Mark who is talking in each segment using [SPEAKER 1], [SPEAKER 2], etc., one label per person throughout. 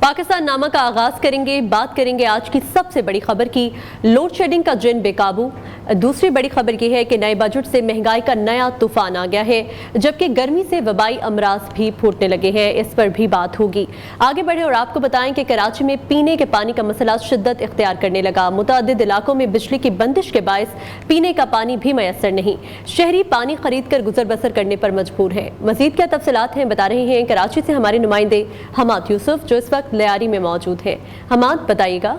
[SPEAKER 1] पाकिस्तान नामा का आगाज करेंगे। बात करेंगे आज की सबसे बड़ी खबर की, लोड शेडिंग का जिन बेकाबू। दूसरी बड़ी खबर यह है कि नए बजट से महंगाई का नया तूफान आ गया है, जबकि गर्मी से वबाई अमराज भी फूटने लगे हैं। इस पर भी बात होगी। आगे बढ़े और आपको बताएं कि कराची में पीने के पानी का मसला शिद्दत इख्तियार करने लगा। मुतअद्दिद इलाकों में बिजली की बंदिश के बायस पीने का पानी भी मैसर नहीं। शहरी पानी खरीद कर गुजर बसर करने पर मजबूर है। मजीद क्या तफसीलात हैं बता रहे हैं कराची से हमारे नुमाइंदे हमाद यूसुफ, जो इस वक्त लियारी में मौजूद है। हमाद, बताइएगा।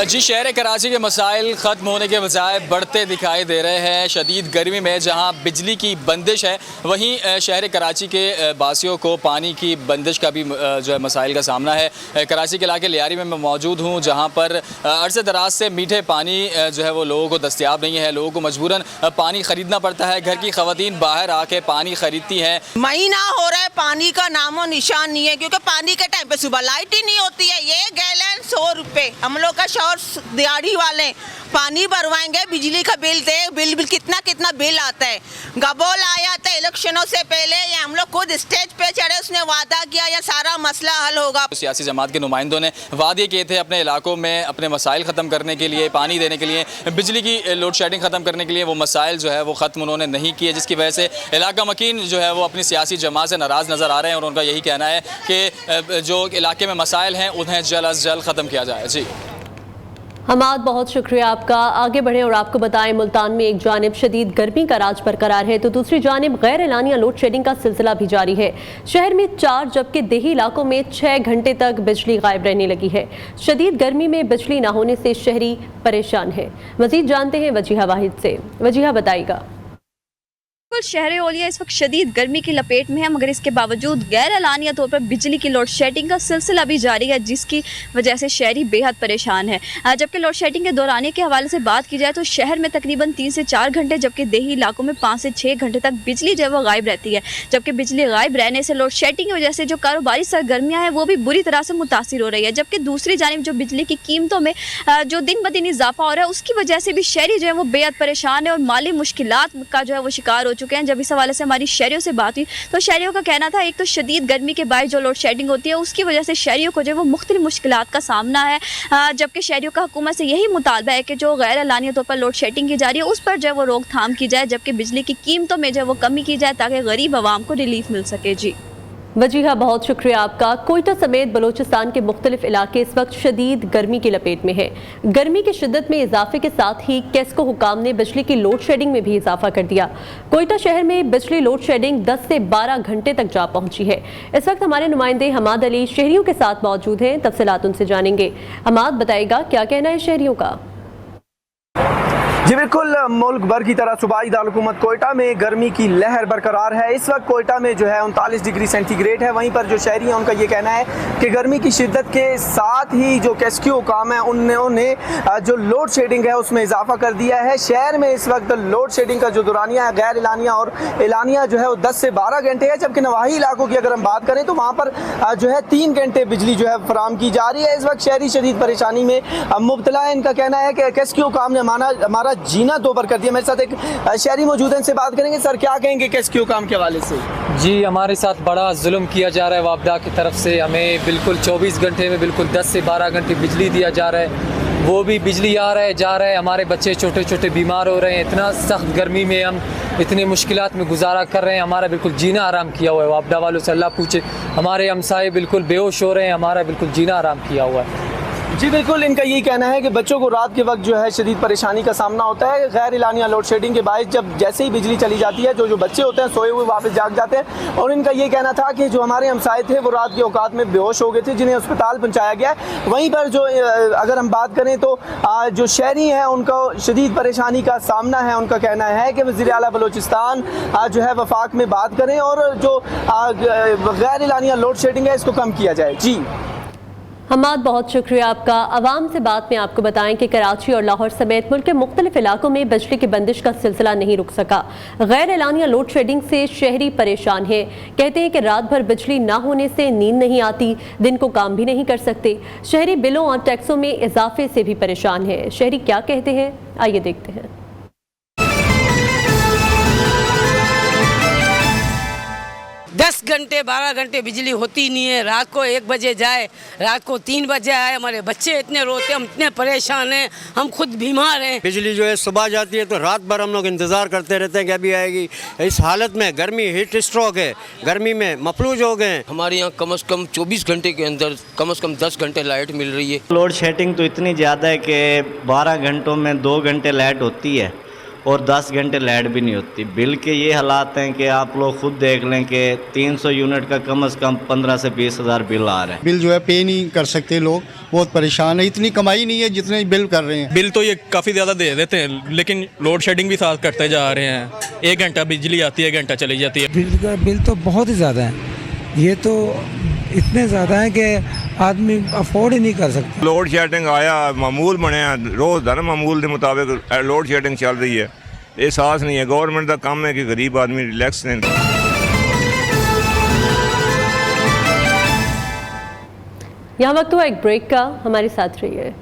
[SPEAKER 2] जी, शहर कराची के मसाइल ख़त्म होने के बजाय बढ़ते दिखाई दे रहे हैं। शदीद गर्मी में जहां बिजली की बंदिश है, वहीं शहर कराची के बासियों को पानी की बंदिश का भी जो है मसाइल का सामना है। कराची के इलाके लियारी में मैं मौजूद हूं, जहां पर अरसे दराज से मीठे पानी जो है वो लोगों को दस्तयाब नहीं है। लोगों को मजबूरन पानी ख़रीदना पड़ता है। घर की ख़वातीन बाहर आके पानी ख़रीदती हैं।
[SPEAKER 3] महीना हो रहा है, पानी का नामो निशान नहीं है, क्योंकि पानी के टाइम पे सुबह लाइट ही नहीं होती है। ये गैलन 100 रुपये, हम लोग का शौर दिहाड़ी वाले पानी भरवाएंगे, बिजली का बिल दे, बिल कितना बिल आता है। गबोल आया था इलेक्शनों से पहले, ये हम लोग खुद स्टेज पे चढ़े, उसने वादा किया ये सारा मसला हल होगा।
[SPEAKER 2] सियासी जमात के नुमाइंदों ने वादे किए थे अपने इलाकों में अपने मसाइल ख़त्म करने के लिए, पानी देने के लिए, बिजली की लोड शेडिंग ख़त्म करने के लिए। वो मसाइल जो है वो ख़त्म उन्होंने नहीं किए, जिसकी वजह से इलाका मकीन जो है वो अपनी सियासी जमात से नाराज़ नज़र आ रहे हैं। और उनका यही कहना है कि जो इलाके में मसाइल हैं उन्हें जल्द अज जल्द ख़त्म किया जाए। जी
[SPEAKER 1] हमाद, बहुत शुक्रिया आपका। आगे बढ़े और आपको बताएं, मुल्तान में एक जानिब शदीद गर्मी का राज बरकरार है, तो दूसरी जानिब गैर एलानिया लोड शेडिंग का सिलसिला भी जारी है। शहर में 4 जबकि देही इलाकों में 6 घंटे तक बिजली गायब रहने लगी है। शदीद गर्मी में बिजली न होने से शहरी परेशान है। मजीद जानते हैं वजीहा वाहिद से। वजीहा, बताइएगा।
[SPEAKER 4] शहर ओलिया इस वक्त शदीद गर्मी की लपेट में है, मगर इसके बावजूद गैर एलानिया तौर पर बिजली की लोड शेडिंग का सिलसिला भी जारी है, जिसकी वजह से शहरी बेहद परेशान है। जबकि लोड शेडिंग के दौरानिए के हवाले से बात की जाए तो शहर में तकरीबन 3 से 4 घंटे, जबकि देही इलाकों में 5 से 6 घंटे तक बिजली जो है वो गायब रहती है। जबकि बिजली गायब रहने से लोड शेडिंग की वजह से जो कारोबारी सरगर्मियाँ हैं वो भी बुरी तरह से मुतासिर हो रही है। जबकि दूसरी जानिब जो बिजली की कीमतों में जो दिन ब दिन इजाफा हो रहा है, उसकी वजह से भी शहरी जो है वो बेहद परेशान है और माली मुश्किलात का जो है वो शिकार हो चुके हैं। जब इस हवाले से हमारी शहरियों से बात हुई तो शहरियों का कहना था, एक तो शदीद गर्मी के बाद जो लोड शेडिंग होती है उसकी वजह से शहरियों को जो है वो मुख्तलिफ मुश्किलात का सामना है। जबकि शहरियों का हुकूमत से यही मुतालबा है कि जो गैर एलानिया तौर पर लोड शेडिंग की जा रही है उस पर जो है वो रोकथाम की जाए, जबकि बिजली की कीमतों में जो है वो कमी की जाए ताकि गरीब आवाम को रिलीफ मिल सके। जी
[SPEAKER 1] वजीहा, बहुत शुक्रिया आपका। कोयटा समेत बलोचिस्तान के मुख्तलिफ इलाके इस वक्त शदीद गर्मी की लपेट में है। गर्मी की शिद्दत में इजाफे के साथ ही केस्को हुकाम ने बिजली की लोड शेडिंग में भी इजाफा कर दिया। कोयटा शहर में बिजली लोड शेडिंग 10 से 12 घंटे तक जा पहुंची है। इस वक्त हमारे नुमाइंदे हमाद अली शहरियों के साथ मौजूद हैं, तफसीलात उनसे जानेंगे। हमाद, बताइएगा क्या कहना है शहरियों का।
[SPEAKER 5] जी बिल्कुल, मुल्क भर की तरह सूबाई दारकूमत कोयटा में गर्मी की लहर बरकरार है। इस वक्त कोयटा में जो है 39 डिग्री सेंटीग्रेड है। वहीं पर जो शहरी हैं उनका ये कहना है कि गर्मी की शिद्दत के साथ ही जो केस्क्यू काम है उन्होंने जो लोड शेडिंग है उसमें इजाफा कर दिया है। शहर में इस वक्त लोड शेडिंग का जो दौरानिया है गैर एलानिया और एलानिया जो है वो 10 से 12 घंटे है, जबकि नवाही इलाकों की अगर हम बात करें तो वहाँ पर जो है 3 घंटे बिजली जो है फराम की जा रही है। इस वक्त शहरी शदीद परेशानी में मुब्तला है। इनका कहना है कि केस्क्यू काम ने हमारा जीना दोबर कर दिया। मेरे साथ एक शहरी मौजूद है, इनसे बात करेंगे। सर, क्या कहेंगे केस्क्यू काम के हवाले से?
[SPEAKER 6] जी, हमारे साथ बड़ा जुल्म किया जा रहा है वापडा की तरफ से। हमें बिल्कुल 24 घंटे में बिल्कुल 10 से 12 घंटे बिजली दिया जा रहा है। वो भी बिजली आ रहा है जा रहा है, हमारे बच्चे छोटे छोटे बीमार हो रहे हैं। इतना सख्त गर्मी में हम इतनी मुश्किलात में गुजारा कर रहे हैं, हमारा बिल्कुल जीना आराम किया हुआ है। वापडा वालों से अल्लाह पूछे, हमारे हमसाए बिल्कुल बेहोश हो रहे हैं, हमारा बिल्कुल जीना आराम किया हुआ है।
[SPEAKER 5] जी बिल्कुल, इनका यही कहना है कि बच्चों को रात के वक्त जो है शदीद परेशानी का सामना होता है। गैर एलानिया लोड शेडिंग के बायस जब जैसे ही बिजली चली जाती है जो बच्चे होते हैं सोए हुए वापस जाग जाते हैं। और इनका ये कहना था कि जो हमारे हमसाए थे वो रात के औकात में बेहोश हो गए थे, जिन्हें अस्पताल पहुँचाया गया है। वहीं पर जो अगर हम बात करें तो जो शहरी हैं उनको शदीद परेशानी का सामना है। उनका कहना है कि वज़ीर आला बलोचिस्तान जो है वफाक में बात करें और जो गैर एलानिया लोड शेडिंग है इसको कम किया जाए। जी
[SPEAKER 1] हमाद, बहुत शुक्रिया आपका। अवाम से बात में आपको बताएं कि कराची और लाहौर समेत मुल्क के मुख्तलिफ इलाकों में बिजली की बंदिश का सिलसिला नहीं रुक सका। गैर एलानिया लोड शेडिंग से शहरी परेशान है। कहते हैं कि रात भर बिजली ना होने से नींद नहीं आती, दिन को काम भी नहीं कर सकते। शहरी बिलों और टैक्सों में इजाफे से भी परेशान है। शहरी क्या कहते हैं, आइए देखते हैं।
[SPEAKER 7] 10 घंटे 12 घंटे बिजली होती नहीं है। रात को 1 बजे जाए, रात को 3 बजे आए। हमारे बच्चे इतने रोते, हम इतने परेशान हैं, हम खुद बीमार हैं।
[SPEAKER 8] बिजली जो है सुबह जाती है तो रात भर हम लोग इंतज़ार करते रहते हैं कि अभी आएगी। इस हालत में गर्मी, हीट स्ट्रोक है, गर्मी में मफलूज हो गए।
[SPEAKER 9] हमारे यहाँ कम से कम 24 घंटे के अंदर कम से कम 10 घंटे लाइट मिल रही है।
[SPEAKER 10] लोड शेडिंग तो इतनी ज़्यादा है कि 12 घंटों में 2 घंटे लाइट होती है और 10 घंटे लाइट भी नहीं होती। बिल के ये हालात हैं कि आप लोग खुद देख लें कि 300 यूनिट का कम से कम 15 से 20 हज़ार बिल आ रहा है।
[SPEAKER 11] बिल जो है पे नहीं कर सकते, लोग बहुत परेशान है। इतनी कमाई नहीं है जितने बिल कर रहे हैं।
[SPEAKER 12] बिल तो ये काफ़ी ज़्यादा दे देते हैं, लेकिन लोड शेडिंग भी साथ करते जा रहे हैं। 1 घंटा बिजली आती है, 1 घंटा चली जाती है।
[SPEAKER 13] बिल तो बहुत ही ज़्यादा है, ये तो इतने ज़्यादा है कि आदमी अफोर्ड ही नहीं कर सकता।
[SPEAKER 14] लोड शेडिंग आया मामूल बनया, रोज़ मामूल के मुताबिक लोड शेडिंग चल रही है। एहसास नहीं है, गवर्नमेंट का काम है कि गरीब आदमी रिलैक्स रहें।
[SPEAKER 1] यहाँ वक्त हुआ एक ब्रेक का, हमारे साथ रहिए।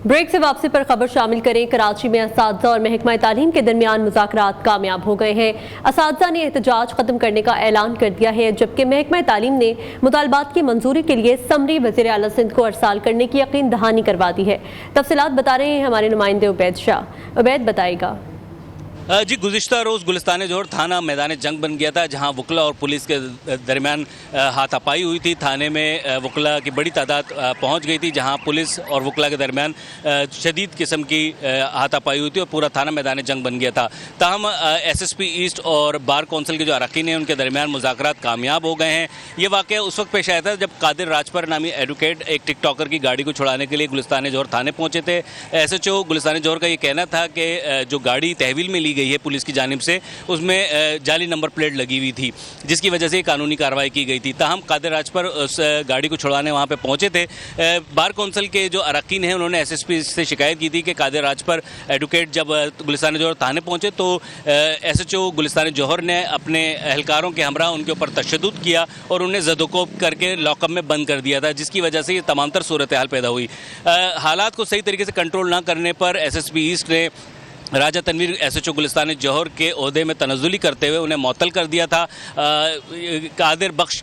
[SPEAKER 1] ब्रेक से वापसी पर खबर शामिल करें। कराची में असातिज़ा और महकमा तालीम के दरमियान मुज़ाकरात कामयाब हो गए हैं। असातिज़ा ने एहतजाज ख़त्म करने का ऐलान कर दिया है, जबकि महकमा तालीम ने मुतालबात की मंजूरी के लिए समरी वज़ीर आला सिंध को अरसाल करने की यकीन दहानी करवा दी है। तफसीलात बता रहे हैं हमारे नुमाइंदे उबैद शाह। उबैद बताएगा।
[SPEAKER 15] जी, गुज़िश्ता रोज़ गुलिस्तान जोहर थाना मैदान जंग बन गया था, जहां वकला और पुलिस के दरमियान हाथापाई हुई थी। थाने में वकला की बड़ी तादाद पहुंच गई थी, जहां पुलिस और वकला के दरमियान शदीद किस्म की हाथापाई हुई थी और पूरा थाना मैदान जंग बन गया था। ताहम SSP ईस्ट और बार कौंसिल के जो अरकान हैं उनके दरमियान मुज़ाकरात कामयाब हो गए हैं। ये वाक़या उस वक्त पेश आया था जब कादिर राजपर नामी एडवोकेट एक टिकटॉकर की गाड़ी को छुड़ाने के लिए गुलिस्तान जोहर थाने पहुँचे थे। SHO गुलिस्तान जोहर का ये कहना था कि जो गाड़ी तहवील में ली गई है पुलिस की जानिब से, उसमें जाली नंबर प्लेट लगी हुई थी, जिसकी वजह से कानूनी कार्रवाई की गई थी। ताहम कादिर राजपर उस गाड़ी को छुड़वाने वहाँ पे पहुँचे थे। बार कौंसिल के जो अरकान हैं उन्होंने SSP से शिकायत की थी कि कादिर राजपर एडवोकेट जब गुलिस्तान जोहर थाने पहुँचे तो SHO गुलिस्तान जोहर ने अपने एहलकारों के हमरा उनके ऊपर तशद्दुद किया और उन्हें ज़दोकोब करके लॉकअप में बंद कर दिया था, जिसकी वजह से ये तमाम तर सूरत हाल पैदा हुई। हालात को सही तरीके से कंट्रोल ना करने पर SSP ईस्ट ने राजा तनवीर SHO गुलिस्तान जोहर के ओहदे में तनज़ुली करते हुए उन्हें मअतल कर दिया था। कादिर बख्श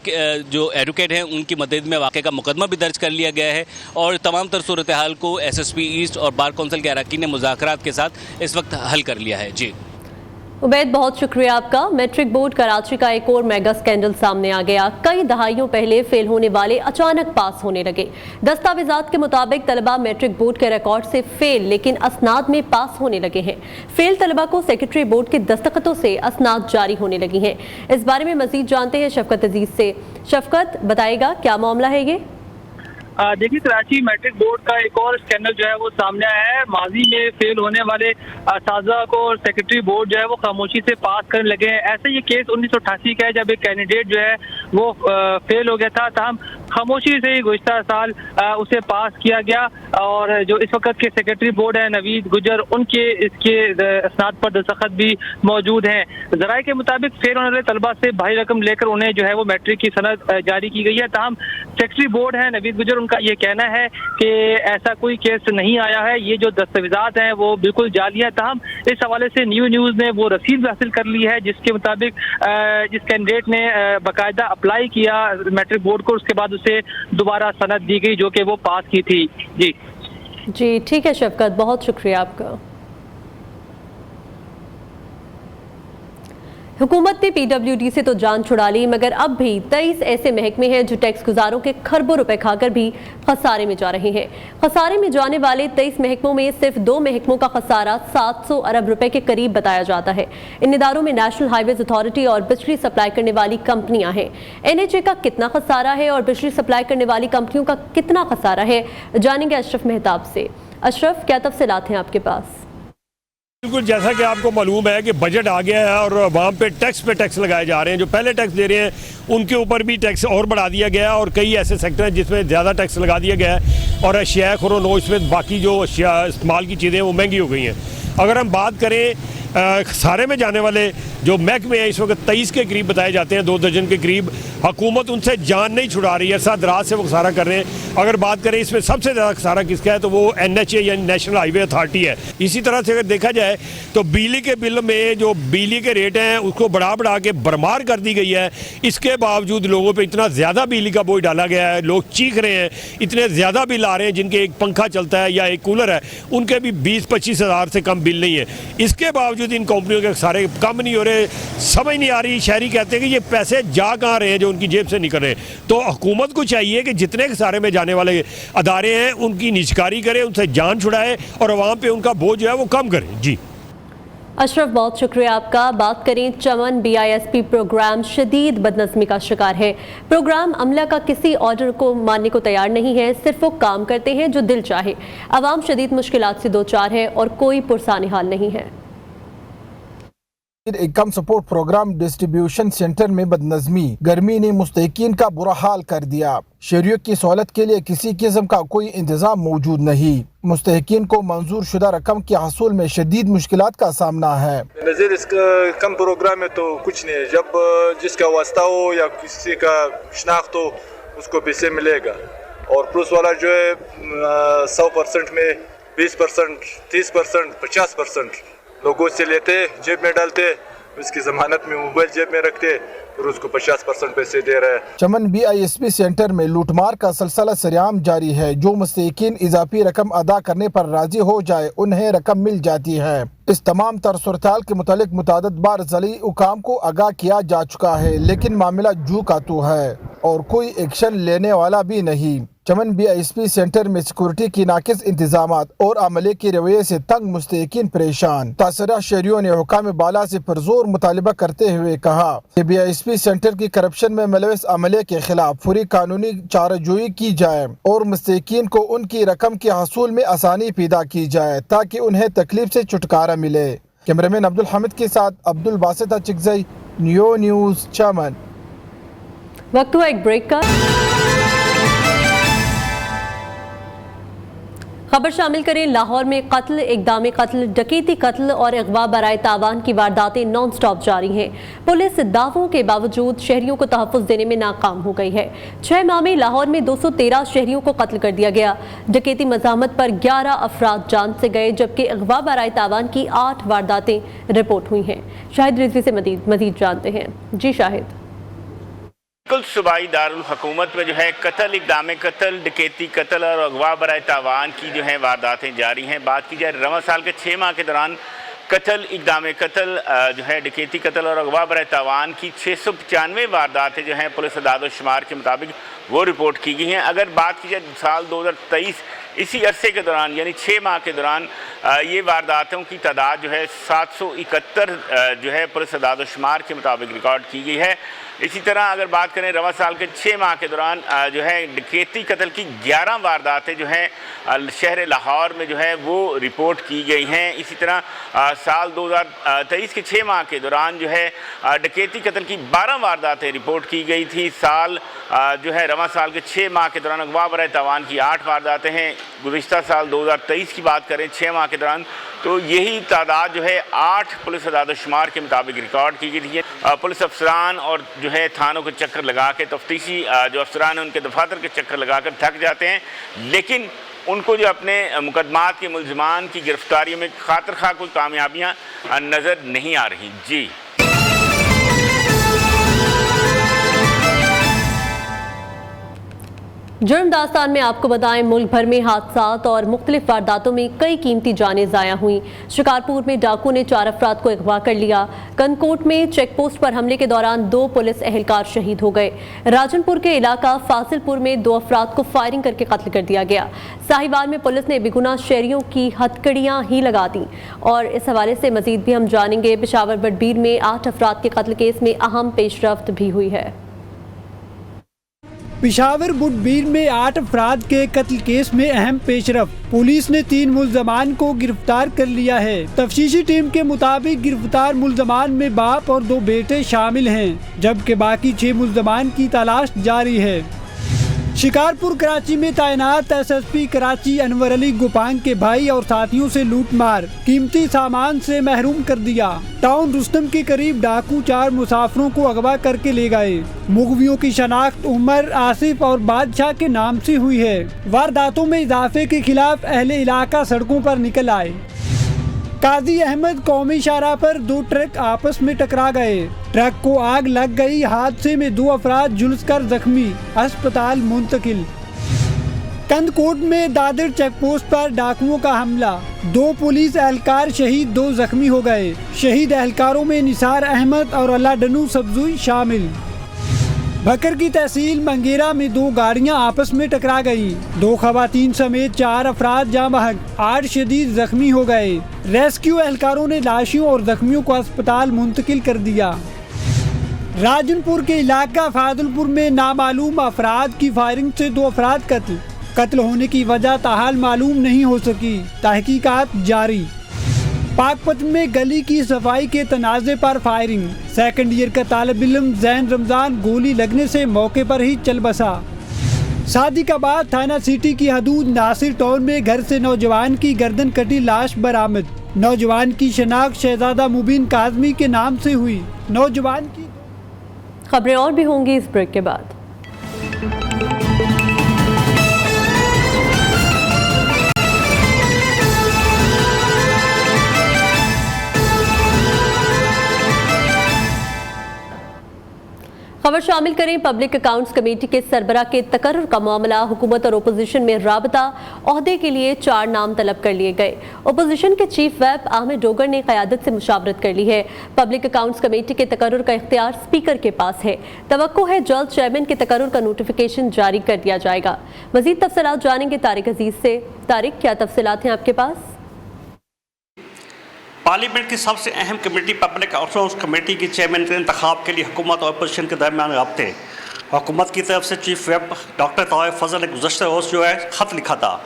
[SPEAKER 15] जो एडवोकेट हैं उनकी मदद में वाक़े का मुकदमा भी दर्ज कर लिया गया है और तमाम तर सूरत हाल को SSP ईस्ट और बार कौंसिल के अरकान ने मुज़ाकरात के साथ इस वक्त हल कर लिया है। जी
[SPEAKER 1] उबैद, बहुत शुक्रिया आपका। मैट्रिक बोर्ड कराची का एक और मेगा स्कैंडल सामने आ गया। कई दहाइयों पहले फेल होने वाले अचानक पास होने लगे। दस्तावेजात के मुताबिक तलबा मैट्रिक बोर्ड के रिकॉर्ड से फेल लेकिन असनाद में पास होने लगे हैं। फेल तलबा को सेक्रेटरी बोर्ड के दस्तखतों से असनाद जारी होने लगी हैं। इस बारे में मजीद जानते हैं शफकत अजीज से। शफकत, बताएगा क्या मामला है ये?
[SPEAKER 16] देखिए, कराची मैट्रिक बोर्ड का एक और स्कैंडल जो है वो सामने आया है। माजी में फेल होने वाले असातिज़ा को सेक्रेटरी बोर्ड जो है वो खामोशी से पास करने लगे हैं। ऐसे ये केस 1988 का है जब एक कैंडिडेट जो है वो फेल हो गया था, तहम खामोशी से ही गुज़श्ता साल उसे पास किया गया और जो इस वक्त के सेक्रेटरी बोर्ड है नवीद गुजर, उनके इसके असनाद पर दस्तखत भी मौजूद हैं। ज़राए के मुताबिक फेल होने वाले तलबा से भारी रकम लेकर उन्हें जो है वो मैट्रिक की सनद जारी की गई है। तहम सेक्रेटरी बोर्ड है नवीद गुजर, उनका ये कहना है कि ऐसा कोई केस नहीं आया है, ये जो दस्तावेजात हैं वो बिल्कुल जाली है। तहम इस हवाले से न्यूज़ ने वो रसीद भी हासिल कर ली है जिसके मुताबिक जिस कैंडिडेट ने बाकायदा अप्लाई किया मैट्रिक बोर्ड को, उसके बाद उसे दोबारा सनद दी गई जो कि वो पास की थी। जी
[SPEAKER 1] ठीक है शफकत, बहुत शुक्रिया आपका। हुकूमत ने PWD से तो जान छुड़ा ली, मगर अब भी 23 ऐसे महकमे हैं जो टैक्स गुजारों के खरबों रुपए खाकर भी खसारे में जा रहे हैं। खसारे में जाने वाले 23 महकमों में सिर्फ 2 महकमों का खसारा 700 अरब रुपए के करीब बताया जाता है। इन इदारों में नेशनल हाईवेज अथॉरिटी और बिजली सप्लाई करने वाली कंपनियां हैं। NHA का कितना खसारा है और बिजली सप्लाई करने वाली कंपनियों का कितना खसारा है, जानेंगे अशरफ मेहताब से। अशरफ, क्या तफसीलात हैं आपके पास?
[SPEAKER 17] बिल्कुल, जैसा कि आपको मालूम है कि बजट आ गया है और वहाँ पे टैक्स लगाए जा रहे हैं। जो पहले टैक्स दे रहे हैं उनके ऊपर भी टैक्स और बढ़ा दिया गया है और कई ऐसे सेक्टर हैं जिसमें ज़्यादा टैक्स लगा दिया गया है और अशिया खुरोनोश में बाकी जो इस्तेमाल की चीज़ें वो महंगी हो गई हैं। अगर हम बात करें खसारे में जाने वाले जो महकमे हैं इस वक्त 23 के करीब बताए जाते हैं, 2 दर्जन के करीब। हुकूमत उनसे जान नहीं छुड़ा रही है, साथ रात से वो खसारा कर रहे हैं। अगर बात करें इसमें सबसे ज़्यादा खसारा किसका है तो वो NHA यानी नेशनल हाईवे अथॉरिटी है। इसी तरह से अगर देखा जाए तो बिजली के बिल में जो बिजली के रेट हैं उसको बढ़ा के भरमार कर दी गई है। इसके बावजूद लोगों पर इतना ज़्यादा बिजली का बोझ डाला गया है, लोग चीख रहे हैं। इतने ज़्यादा बिल आ रहे हैं जिनके एक पंखा चलता है या एक कूलर है उनके भी 20-25 हज़ार से कम बिल नहीं है। इसके बावजूद इन कंपनियों के सारे कम नहीं हो रहे। समझ नहीं आ रही, शहरी कहते हैं कि ये पैसे जा कहाँ रहे हैं जो उनकी जेब से निकल रहे हैं। तो हुकूमत को चाहिए कि जितने खसारे में जाने वाले अदारे हैं उनकी निजकारी करे, उनसे जान छुड़ाए और अवाम पे उनका बोझ जो है वो कम करे। जी
[SPEAKER 1] अशरफ, बहुत शुक्रिया आपका। बात करें चमन BISP प्रोग्राम शदीद बदनज़मी का शिकार है। प्रोग्राम अमला का किसी ऑर्डर को मानने को तैयार नहीं है, सिर्फ वो काम करते हैं जो दिल चाहे। अवाम शदीद मुश्किलात से दो चार है और कोई पुरसाने हाल नहीं है।
[SPEAKER 18] Income support programme distribution centre में बदनज़मी, गर्मी ने मुस्तहिकीन का बुरा हाल कर दिया। शहरियों की सहूलत के लिए किसी किस्म का कोई इंतजाम मौजूद नहीं। मुस्तहिकीन को मंजूर शुदा रकम के हसूल में शदीद मुश्किलात का सामना है।
[SPEAKER 19] नज़ीर इसका कम प्रोग्राम में तो कुछ नहीं है, जब जिसका वास्ता हो या किसी का शनाख्त हो उसको पैसे मिलेगा। और प्लस वाला जो है 100% में 20%, 30%, 50% लोगों से लेते, जेब में डालते, उसकी जमानत में मोबाइल जेब में रखते और उसको 50% पैसे दे रहे हैं।
[SPEAKER 18] चमन BISP सेंटर में लूटमार का सिलसिला सरेआम जारी है। जो मुस्तहिकीन इजाफी रकम अदा करने पर राजी हो जाए उन्हें रकम मिल जाती है। इस तमाम तर सूरत के मुतालिक मुतादिद बार ज़ली हुकाम को आगाह किया जा चुका है, लेकिन मामला जू का तू है और कोई एक्शन लेने वाला भी नहीं। चमन BISP सेंटर में सिक्योरिटी की नाकिस इंतजामात और अमले के रवैये से तंग मुस्तहिकीन परेशान। तासरा शहरियों ने हुकाम बाला से पुरजोर मुतालिबा करते हुए कहा कि BISP सेंटर की करप्शन में मुलविस अमले के खिलाफ पूरी कानूनी चाराजोई की जाए और मुस्तहिकीन को उनकी रकम के हसूल में आसानी पैदा की जाए ताकि उन्हें तकलीफ से छुटकारा मिले। कैमरामैन अब्दुल हामिद के साथ अब्दुल बासित चिकजई, नियो न्यूज़ चमन।
[SPEAKER 1] वक्त हुआ एक ब्रेक का। खबर शामिल करें, लाहौर में कत्ल, इक़दाम कत्ल, डकैती कत्ल और अगवा बराए तावान की वारदातें नॉन स्टॉप जारी हैं। पुलिस दावों के बावजूद शहरियों को तहफ़्फ़ुज़ देने में नाकाम हो गई है। 6 माह में लाहौर में 213 शहरियों को कत्ल कर दिया गया। डकैती मज़ामत पर 11 अफराद जान से गए, जबकि अगवा बराए तावान की 8 वारदातें रिपोर्ट हुई हैं। शाहिद रिजवी से मज़ीद जानते हैं। जी शाहिद।
[SPEAKER 20] बिल्कुल सूबाई दारुल हुकूमत में जो है कत्ल, इक़दाम कत्ल, डकैती कत्ल और अगवा बराए तावान की जो है वारदातें जारी हैं। बात की जाए रवां साल के 6 माह के दौरान कत्ल, इक़दाम कत्ल जो है डकैती कत्ल और अगवा बराए तावान की 695 वारदातें जो हैं पुलिस अदाद शुमार के मुताबिक वो रिपोर्ट की गई हैं। अगर बात की जाए साल 2023 इसी अरसे के दौरान यानी 6 माह के दौरान ये वारदातों की तादाद जो है 771 जो है पुलिस अदाद शुमार के मुताबिक रिकॉर्ड की गई है। इसी तरह अगर बात करें रवां साल के 6 माह के दौरान जो है डकैती कत्ल की 11 वारदातें जो हैं शहर लाहौर में जो है वो रिपोर्ट की गई हैं। इसी तरह साल 2023 के 6 माह के दौरान जो है डकैती कत्ल की 12 वारदातें रिपोर्ट की गई थी। साल जो है रवां साल के 6 माह के दौरान अगवा बराए तावान की 8 वारदातें हैं। गुज़िश्ता साल 2023 की बात करें 6 माह के दौरान तो यही तादाद जो है 8 पुलिस अदाद शुमार के मुताबिक रिकॉर्ड की गई थी। पुलिस अफसरान और जो है थानों के चक्कर लगा के तफ्तीशी जो अफसरान हैं उनके दफातर के चक्कर लगा कर थक जाते हैं, लेकिन उनको जो अपने मुकदमात के मुलजमान की गिरफ्तारी में खातिर खा कोई कामयाबियाँ नज़र नहीं आ रही। जी
[SPEAKER 1] जुर्म दास्तान में आपको बताएं, मुल्क भर में हादसात और मुख्तलिफ वारदातों में कई कीमती जानें ज़ाया हुई। शिकारपुर में डाकू ने 4 अफराद को अगवा कर लिया। कनकोट में चेक पोस्ट पर हमले के दौरान 2 पुलिस एहलकार शहीद हो गए। राजनपुर के इलाका फासिलपुर में 2 अफराद को फायरिंग करके कत्ल कर दिया गया। साहिवाल में पुलिस ने बेगुनाह शहरियों की हथकड़ियाँ ही लगा दी। और इस हवाले से मजीद भी हम जानेंगे। पेशावर बटबीर में 8 अफराद के कत्ल केस में अहम पेशरफ्त भी हुई है।
[SPEAKER 21] पेशावर बुटबीर में 8 अफराद के कत्ल केस में अहम पेशरफ। पुलिस ने 3 मुल्जमान को गिरफ्तार कर लिया है। तफ्तीशी टीम के मुताबिक गिरफ्तार मुल्जमान में बाप और 2 बेटे शामिल हैं, जबकि बाकी 6 मुल्जमान की तलाश जारी है। शिकारपुर कराची में तैनात एसएसपी कराची अनवर अली गुपांग के भाई और साथियों से लूटमार, कीमती सामान से महरूम कर दिया। टाउन रुस्तम के करीब डाकू 4 मुसाफिरों को अगवा करके ले गए। मुगवियों की शनाख्त उमर, आसिफ और बादशाह के नाम से हुई है। वारदातों में इजाफे के खिलाफ अहले इलाका सड़कों पर निकल आए। काजी अहमद कौमी शाहराह पर 2 ट्रक आपस में टकरा गए। ट्रक को आग लग गई। हादसे में 2 अफराद झुलसकर जख्मी, अस्पताल मुंतकिल। कंदकोट में दादर चेक पोस्ट पर डाकुओं का हमला, 2 पुलिस एहलकार शहीद, 2 जख्मी हो गए। शहीद एहलकारों में निसार अहमद और अल्लाडनू सब्जुई शामिल। भकर की तहसील मंगेरा में 2 गाड़ियां आपस में टकरा गईं। 2 खवातीन समेत 4 अफराद जाँ बहक, 8 शदीद जख्मी हो गए। रेस्क्यू एहलकारों ने लाशों और जख्मियों को अस्पताल मुंतकिल कर दिया। राजनपुर के इलाका फाजुलपुर में नामालूम अफराद की फायरिंग से 2 अफराद कत्ल होने की वजह ताहाल मालूम नहीं हो सकी, तहकीकात जारी। पाकपत में गली की सफाई के तनाज़े पर फायरिंग, सेकंड ईयर का तालिब इल्म जैन रमजान गोली लगने से मौके पर ही चल बसा। सादिकाबाद थाना सिटी की हदूद नासिर टाउन में घर से नौजवान की गर्दन कटी लाश बरामद। नौजवान की शनाख्त शहजादा मुबीन काजमी के नाम से हुई। नौजवान की
[SPEAKER 1] खबरें और भी होंगी इस ब्रेक के बाद। खबर शामिल करें। पब्लिक अकाउंट्स कमेटी के सरबरा के तकर्रुर का मामला, हुकूमत और ओपोजिशन में राबता, ओहदे के लिए 4 नाम तलब कर लिए गए। ओपोजिशन के चीफ व्हिप अहमद डोगर ने क़यादत से मुशावरत कर ली है। पब्लिक अकाउंट्स कमेटी के तकर्रुर का इख्तियार स्पीकर के पास है। तवक्को है जल्द चेयरमैन के तकर्रुर का नोटिफिकेशन जारी कर दिया जाएगा। मजीद तफसीलात जानेंगे तारिक अजीज से। तारिक, क्या तफसीलात हैं आपके पास?
[SPEAKER 3] पार्लियामेंट की सबसे अहम कमेटी पब्लिक अकाउंट्स कमेटी की चेयरमैन के इंतखाब के लिए हुकूमत और अपोजिशन के दरमियान रब्ते। हुकूमत की तरफ से चीफ व्हिप डॉक्टर तारिक फजल ने गुज़श्ता रोज़ जो है ख़त लिखा था।